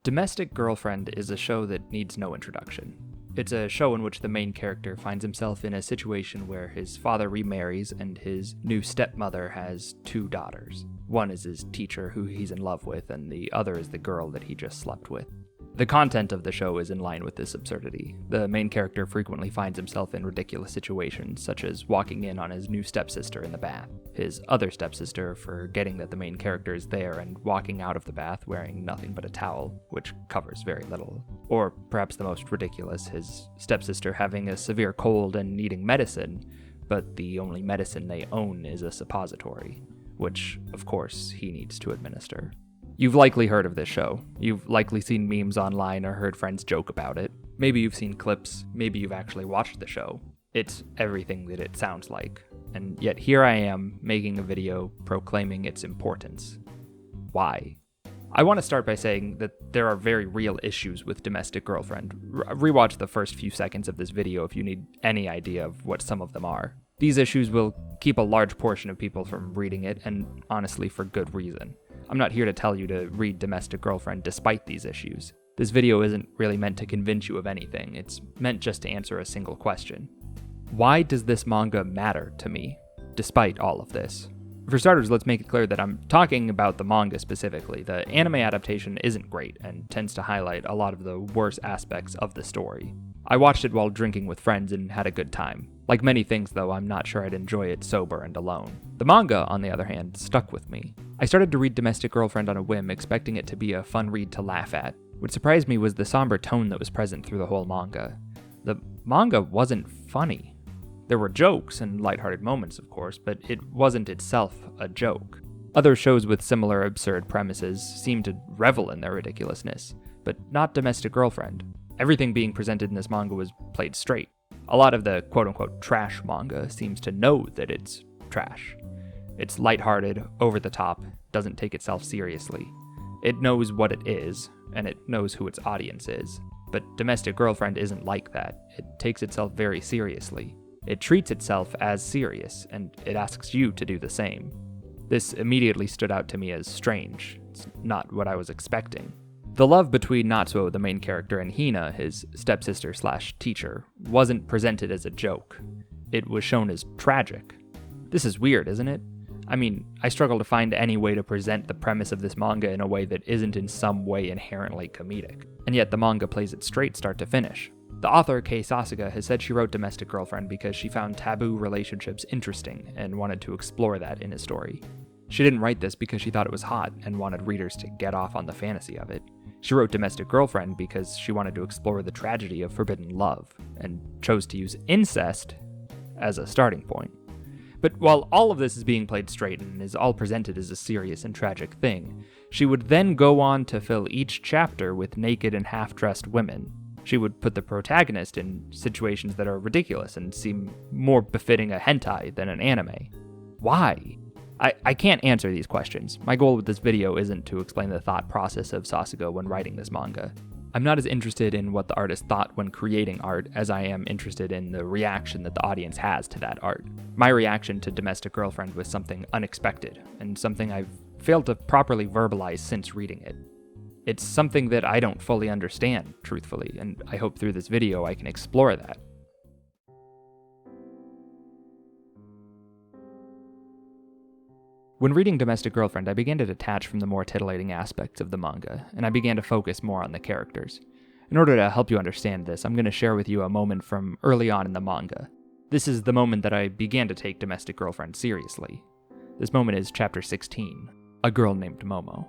Domestic Girlfriend is a show that needs no introduction. It's a show in which the main character finds himself in a situation where his father remarries and his new stepmother has two daughters. One is his teacher, who he's in love with, and the other is the girl that he just slept with. The content of the show is in line with this absurdity. The main character frequently finds himself in ridiculous situations, such as walking in on his new stepsister in the bath, his other stepsister forgetting that the main character is there and walking out of the bath wearing nothing but a towel, which covers very little. Or perhaps the most ridiculous, his stepsister having a severe cold and needing medicine, but the only medicine they own is a suppository, which, of course, he needs to administer. You've likely heard of this show. You've likely seen memes online or heard friends joke about it. Maybe you've seen clips, maybe you've actually watched the show. It's everything that it sounds like. And yet here I am, making a video proclaiming its importance. Why? I want to start by saying that there are very real issues with Domestic Girlfriend. Rewatch the first few seconds of this video if you need any idea of what some of them are. These issues will keep a large portion of people from reading it, and honestly for good reason. I'm not here to tell you to read Domestic Girlfriend despite these issues. This video isn't really meant to convince you of anything, it's meant just to answer a single question. Why does this manga matter to me, despite all of this? For starters, let's make it clear that I'm talking about the manga specifically. The anime adaptation isn't great, and tends to highlight a lot of the worst aspects of the story. I watched it while drinking with friends and had a good time. Like many things though, I'm not sure I'd enjoy it sober and alone. The manga, on the other hand, stuck with me. I started to read Domestic Girlfriend on a whim, expecting it to be a fun read to laugh at. What surprised me was the somber tone that was present through the whole manga. The manga wasn't funny. There were jokes and lighthearted moments, of course, but it wasn't itself a joke. Other shows with similar absurd premises seem to revel in their ridiculousness, but not Domestic Girlfriend. Everything being presented in this manga was played straight. A lot of the quote-unquote trash manga seems to know that it's trash. It's lighthearted, over the top, doesn't take itself seriously. It knows what it is, and it knows who its audience is. But Domestic Girlfriend isn't like that. It takes itself very seriously. It treats itself as serious, and it asks you to do the same. This immediately stood out to me as strange. It's not what I was expecting. The love between Natsuo, the main character, and Hina, his stepsister/teacher, wasn't presented as a joke. It was shown as tragic. This is weird, isn't it? I mean, I struggle to find any way to present the premise of this manga in a way that isn't in some way inherently comedic. And yet the manga plays it straight start to finish. The author, Kei Sasuga, has said she wrote Domestic Girlfriend because she found taboo relationships interesting and wanted to explore that in a story. She didn't write this because she thought it was hot and wanted readers to get off on the fantasy of it. She wrote Domestic Girlfriend because she wanted to explore the tragedy of forbidden love, and chose to use incest as a starting point. But while all of this is being played straight and is all presented as a serious and tragic thing, she would then go on to fill each chapter with naked and half-dressed women. She would put the protagonist in situations that are ridiculous and seem more befitting a hentai than an anime. Why? I can't answer these questions. My goal with this video isn't to explain the thought process of Sasuga when writing this manga. I'm not as interested in what the artist thought when creating art as I am interested in the reaction that the audience has to that art. My reaction to Domestic Girlfriend was something unexpected, and something I've failed to properly verbalize since reading it. It's something that I don't fully understand, truthfully, and I hope through this video I can explore that. When reading Domestic Girlfriend, I began to detach from the more titillating aspects of the manga, and I began to focus more on the characters. In order to help you understand this, I'm going to share with you a moment from early on in the manga. This is the moment that I began to take Domestic Girlfriend seriously. This moment is chapter 16, A Girl Named Momo.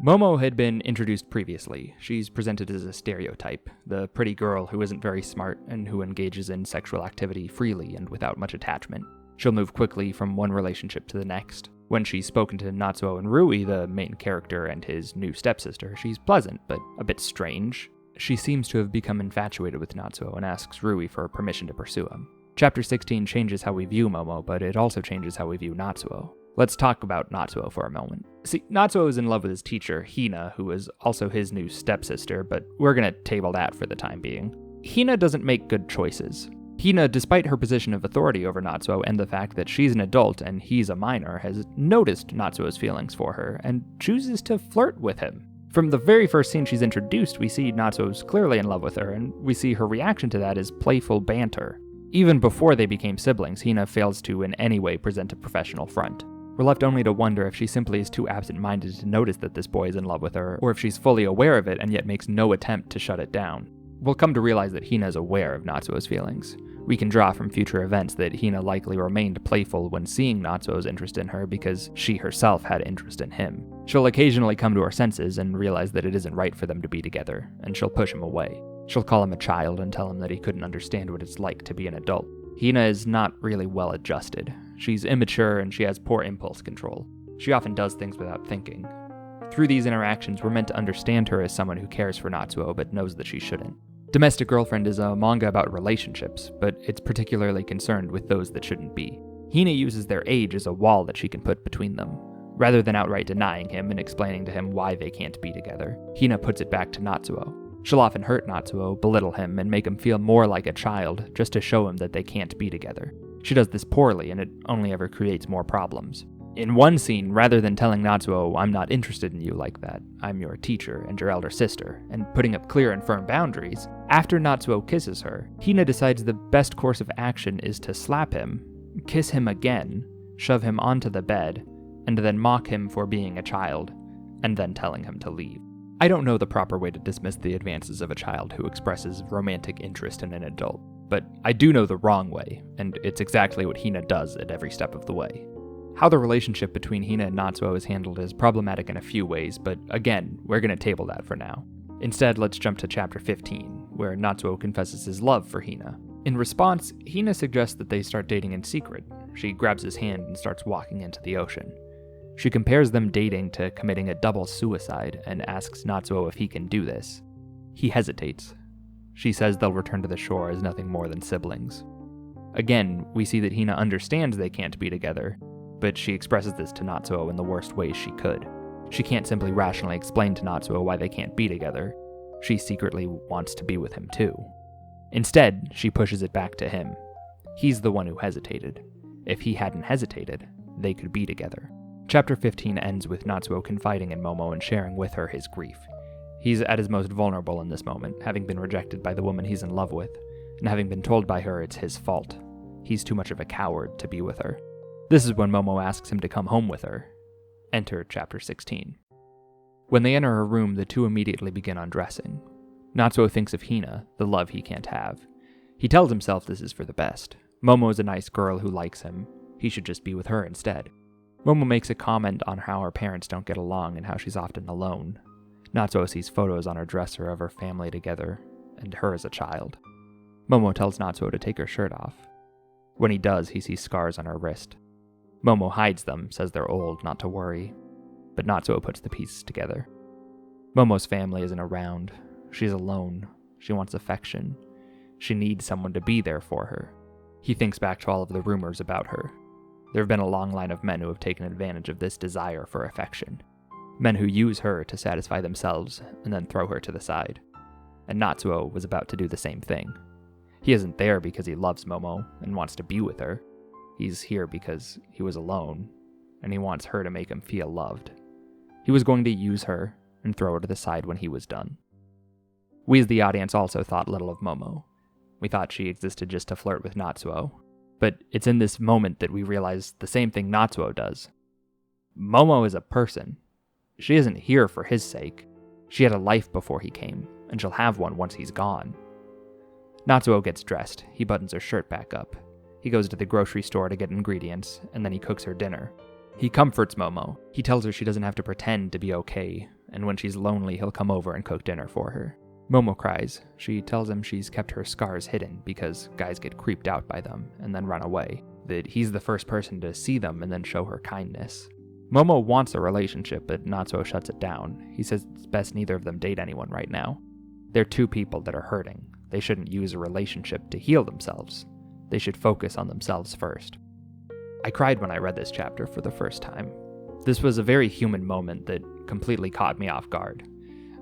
Momo had been introduced previously. She's presented as a stereotype, the pretty girl who isn't very smart and who engages in sexual activity freely and without much attachment. She'll move quickly from one relationship to the next. When she's spoken to Natsuo and Rui, the main character and his new stepsister, she's pleasant, but a bit strange. She seems to have become infatuated with Natsuo and asks Rui for permission to pursue him. Chapter 16 changes how we view Momo, but it also changes how we view Natsuo. Let's talk about Natsuo for a moment. See, Natsuo is in love with his teacher, Hina, who is also his new stepsister, but we're gonna table that for the time being. Hina doesn't make good choices. Hina, despite her position of authority over Natsuo and the fact that she's an adult and he's a minor, has noticed Natsuo's feelings for her and chooses to flirt with him. From the very first scene she's introduced, we see Natsuo's clearly in love with her, and we see her reaction to that is playful banter. Even before they became siblings, Hina fails to in any way present a professional front. We're left only to wonder if she simply is too absent-minded to notice that this boy is in love with her, or if she's fully aware of it and yet makes no attempt to shut it down. We'll come to realize that Hina is aware of Natsuo's feelings. We can draw from future events that Hina likely remained playful when seeing Natsuo's interest in her because she herself had interest in him. She'll occasionally come to her senses and realize that it isn't right for them to be together, and she'll push him away. She'll call him a child and tell him that he couldn't understand what it's like to be an adult. Hina is not really well adjusted. She's immature and she has poor impulse control. She often does things without thinking. Through these interactions, we're meant to understand her as someone who cares for Natsuo but knows that she shouldn't. Domestic Girlfriend is a manga about relationships, but it's particularly concerned with those that shouldn't be. Hina uses their age as a wall that she can put between them. Rather than outright denying him and explaining to him why they can't be together, Hina puts it back to Natsuo. She'll often hurt Natsuo, belittle him, and make him feel more like a child just to show him that they can't be together. She does this poorly, and it only ever creates more problems. In one scene, rather than telling Natsuo, "I'm not interested in you like that, I'm your teacher and your elder sister," and putting up clear and firm boundaries, after Natsuo kisses her, Hina decides the best course of action is to slap him, kiss him again, shove him onto the bed, and then mock him for being a child, and then telling him to leave. I don't know the proper way to dismiss the advances of a child who expresses romantic interest in an adult, but I do know the wrong way, and it's exactly what Hina does at every step of the way. How the relationship between Hina and Natsuo is handled is problematic in a few ways, but again, we're going to table that for now. Instead, let's jump to chapter 15, where Natsuo confesses his love for Hina. In response, Hina suggests that they start dating in secret. She grabs his hand and starts walking into the ocean. She compares them dating to committing a double suicide and asks Natsuo if he can do this. He hesitates. She says they'll return to the shore as nothing more than siblings. Again, we see that Hina understands they can't be together, but she expresses this to Natsuo in the worst ways she could. She can't simply rationally explain to Natsuo why they can't be together. She secretly wants to be with him too. Instead, she pushes it back to him. He's the one who hesitated. If he hadn't hesitated, they could be together. Chapter 15 ends with Natsuo confiding in Momo and sharing with her his grief. He's at his most vulnerable in this moment, having been rejected by the woman he's in love with, and having been told by her it's his fault. He's too much of a coward to be with her. This is when Momo asks him to come home with her. Enter chapter 16. When they enter her room, the two immediately begin undressing. Natsuo thinks of Hina, the love he can't have. He tells himself this is for the best. Momo is a nice girl who likes him. He should just be with her instead. Momo makes a comment on how her parents don't get along and how she's often alone. Natsuo sees photos on her dresser of her family together, and her as a child. Momo tells Natsuo to take her shirt off. When he does, he sees scars on her wrist. Momo hides them, says they're old, not to worry, but Natsuo puts the pieces together. Momo's family isn't around. She's alone. She wants affection. She needs someone to be there for her. He thinks back to all of the rumors about her. There have been a long line of men who have taken advantage of this desire for affection. Men who use her to satisfy themselves and then throw her to the side. And Natsuo was about to do the same thing. He isn't there because he loves Momo and wants to be with her. He's here because he was alone, and he wants her to make him feel loved. He was going to use her and throw her to the side when he was done. We as the audience also thought little of Momo. We thought she existed just to flirt with Natsuo. But it's in this moment that we realize the same thing Natsuo does. Momo is a person. She isn't here for his sake. She had a life before he came, and she'll have one once he's gone. Natsuo gets dressed. He buttons her shirt back up. He goes to the grocery store to get ingredients, and then he cooks her dinner. He comforts Momo. He tells her she doesn't have to pretend to be okay, and when she's lonely, he'll come over and cook dinner for her. Momo cries. She tells him she's kept her scars hidden because guys get creeped out by them and then run away, that he's the first person to see them and then show her kindness. Momo wants a relationship, but Natsuo shuts it down. He says it's best neither of them date anyone right now. They're two people that are hurting. They shouldn't use a relationship to heal themselves. They should focus on themselves first. I cried when I read this chapter for the first time. This was a very human moment that completely caught me off guard.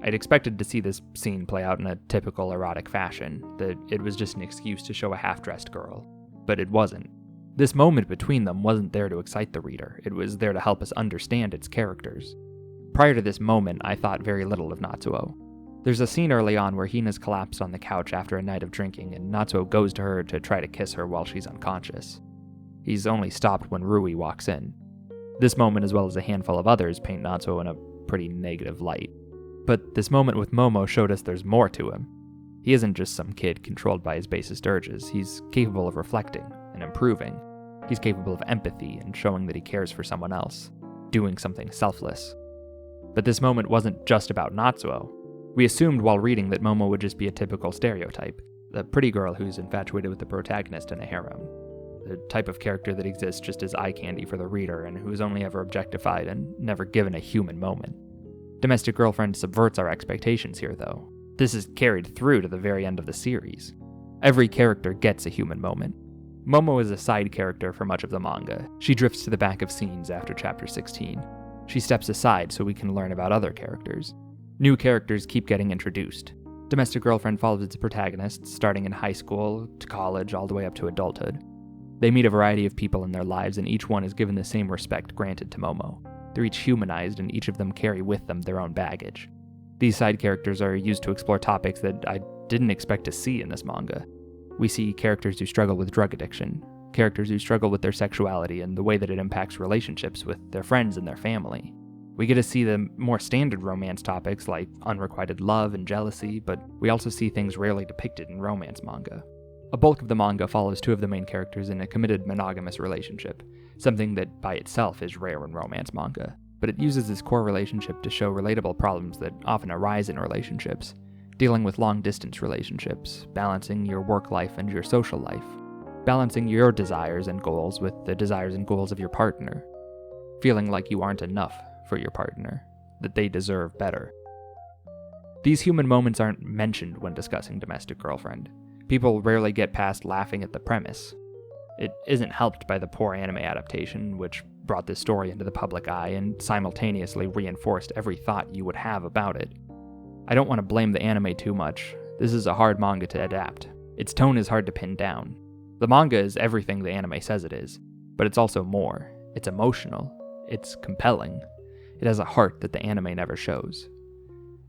I'd expected to see this scene play out in a typical erotic fashion, that it was just an excuse to show a half-dressed girl. But it wasn't. This moment between them wasn't there to excite the reader, it was there to help us understand its characters. Prior to this moment, I thought very little of Natsuo. There's a scene early on where Hina's collapsed on the couch after a night of drinking, and Natsuo goes to her to try to kiss her while she's unconscious. He's only stopped when Rui walks in. This moment, as well as a handful of others, paint Natsuo in a pretty negative light. But this moment with Momo showed us there's more to him. He isn't just some kid controlled by his basest urges. He's capable of reflecting and improving. He's capable of empathy and showing that he cares for someone else, doing something selfless. But this moment wasn't just about Natsuo. We assumed while reading that Momo would just be a typical stereotype, the pretty girl who's infatuated with the protagonist in a harem, the type of character that exists just as eye candy for the reader and who's only ever objectified and never given a human moment. Domestic Girlfriend subverts our expectations here, though. This is carried through to the very end of the series. Every character gets a human moment. Momo is a side character for much of the manga. She drifts to the back of scenes after chapter 16. She steps aside so we can learn about other characters. New characters keep getting introduced. Domestic Girlfriend follows its protagonists, starting in high school, to college, all the way up to adulthood. They meet a variety of people in their lives, and each one is given the same respect granted to Momo. They're each humanized, and each of them carry with them their own baggage. These side characters are used to explore topics that I didn't expect to see in this manga. We see characters who struggle with drug addiction, characters who struggle with their sexuality and the way that it impacts relationships with their friends and their family. We get to see the more standard romance topics like unrequited love and jealousy, but we also see things rarely depicted in romance manga. A bulk of the manga follows two of the main characters in a committed monogamous relationship, something that by itself is rare in romance manga, but it uses this core relationship to show relatable problems that often arise in relationships, dealing with long-distance relationships, balancing your work life and your social life, balancing your desires and goals with the desires and goals of your partner, feeling like you aren't enough for your partner, that they deserve better. These human moments aren't mentioned when discussing Domestic Girlfriend. People rarely get past laughing at the premise. It isn't helped by the poor anime adaptation, which brought this story into the public eye and simultaneously reinforced every thought you would have about it. I don't want to blame the anime too much. This is a hard manga to adapt. Its tone is hard to pin down. The manga is everything the anime says it is, but it's also more. It's emotional. It's compelling. It has a heart that the anime never shows.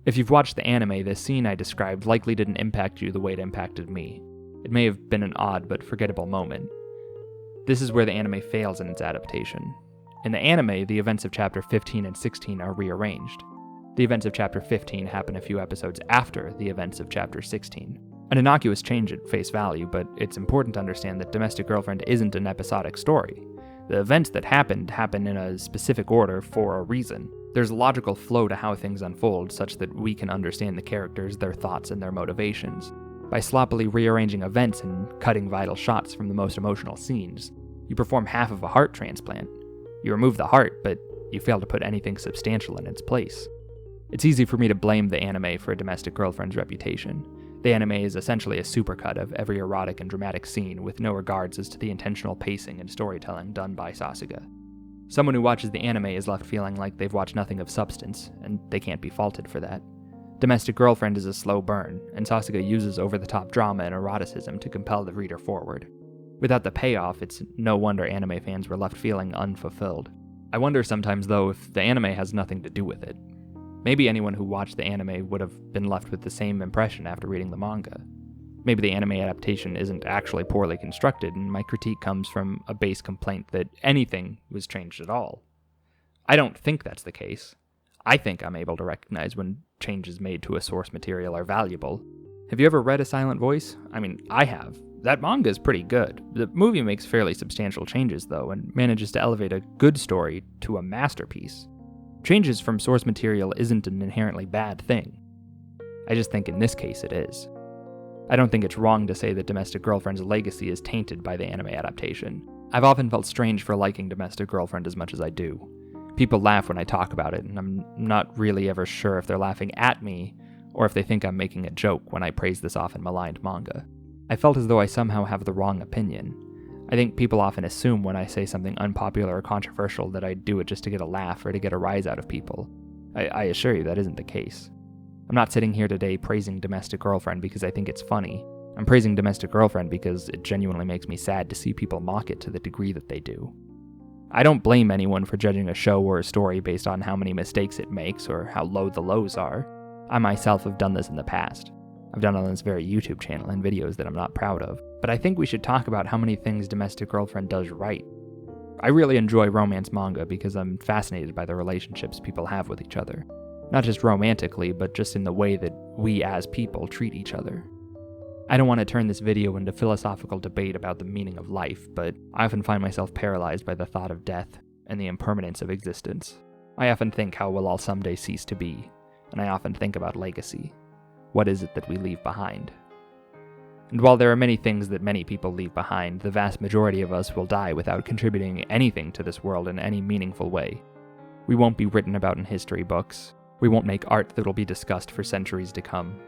If you've watched the anime, the scene I described likely didn't impact you the way it impacted me. It may have been an odd but forgettable moment. This is where the anime fails in its adaptation. In the anime, the events of chapter 15 and 16 are rearranged. The events of chapter 15 happen a few episodes after the events of chapter 16. An innocuous change at face value, but it's important to understand that Domestic Girlfriend isn't an episodic story. The events that happen in a specific order for a reason. There's a logical flow to how things unfold such that we can understand the characters, their thoughts, and their motivations. By sloppily rearranging events and cutting vital shots from the most emotional scenes, you perform half of a heart transplant. You remove the heart, but you fail to put anything substantial in its place. It's easy for me to blame the anime for Domestic Girlfriend's reputation. The anime is essentially a supercut of every erotic and dramatic scene with no regards as to the intentional pacing and storytelling done by Sasuga. Someone who watches the anime is left feeling like they've watched nothing of substance, and they can't be faulted for that. Domestic Girlfriend is a slow burn, and Sasuga uses over-the-top drama and eroticism to compel the reader forward. Without the payoff, it's no wonder anime fans were left feeling unfulfilled. I wonder sometimes, though, if the anime has nothing to do with it. Maybe anyone who watched the anime would have been left with the same impression after reading the manga. Maybe the anime adaptation isn't actually poorly constructed, and my critique comes from a base complaint that anything was changed at all. I don't think that's the case. I think I'm able to recognize when changes made to a source material are valuable. Have you ever read A Silent Voice? I mean, I have. That manga is pretty good. The movie makes fairly substantial changes, though, and manages to elevate a good story to a masterpiece. Changes from source material isn't an inherently bad thing. I just think in this case it is. I don't think it's wrong to say that Domestic Girlfriend's legacy is tainted by the anime adaptation. I've often felt strange for liking Domestic Girlfriend as much as I do. People laugh when I talk about it, and I'm not really ever sure if they're laughing at me or if they think I'm making a joke when I praise this often maligned manga. I felt as though I somehow have the wrong opinion. I think people often assume when I say something unpopular or controversial that I do it just to get a laugh or to get a rise out of people. I assure you that isn't the case. I'm not sitting here today praising Domestic Girlfriend because I think it's funny. I'm praising Domestic Girlfriend because it genuinely makes me sad to see people mock it to the degree that they do. I don't blame anyone for judging a show or a story based on how many mistakes it makes or how low the lows are. I myself have done this in the past. I've done it on this very YouTube channel and videos that I'm not proud of. But I think we should talk about how many things Domestic Girlfriend does right. I really enjoy romance manga because I'm fascinated by the relationships people have with each other. Not just romantically, but just in the way that we as people treat each other. I don't want to turn this video into philosophical debate about the meaning of life, but I often find myself paralyzed by the thought of death and the impermanence of existence. I often think how we'll all someday cease to be, and I often think about legacy. What is it that we leave behind? And while there are many things that many people leave behind, the vast majority of us will die without contributing anything to this world in any meaningful way. We won't be written about in history books. We won't make art that will be discussed for centuries to come.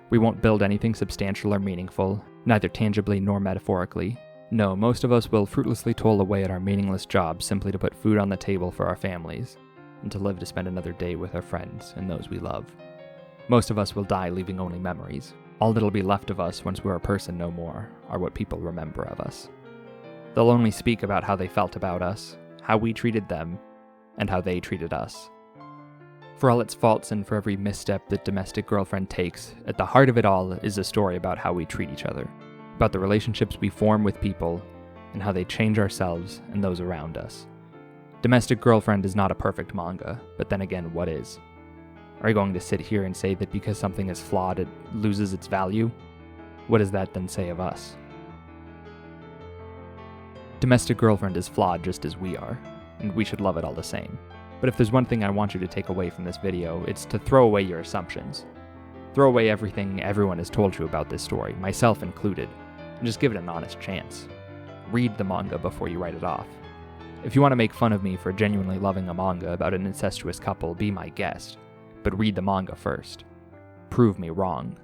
We won't build anything substantial or meaningful, neither tangibly nor metaphorically. No, most of us will fruitlessly toil away at our meaningless jobs simply to put food on the table for our families, and to live to spend another day with our friends and those we love. Most of us will die leaving only memories. All that'll be left of us once we're a person no more are what people remember of us. They'll only speak about how they felt about us, how we treated them, and how they treated us. For all its faults and for every misstep that Domestic Girlfriend takes, at the heart of it all is a story about how we treat each other, about the relationships we form with people, and how they change ourselves and those around us. Domestic Girlfriend is not a perfect manga, but then again, what is? Are you going to sit here and say that because something is flawed, it loses its value? What does that then say of us? Domestic Girlfriend is flawed just as we are, and we should love it all the same. But if there's one thing I want you to take away from this video, it's to throw away your assumptions. Throw away everything everyone has told you about this story, myself included, and just give it an honest chance. Read the manga before you write it off. If you want to make fun of me for genuinely loving a manga about an incestuous couple, be my guest. But read the manga first. Prove me wrong.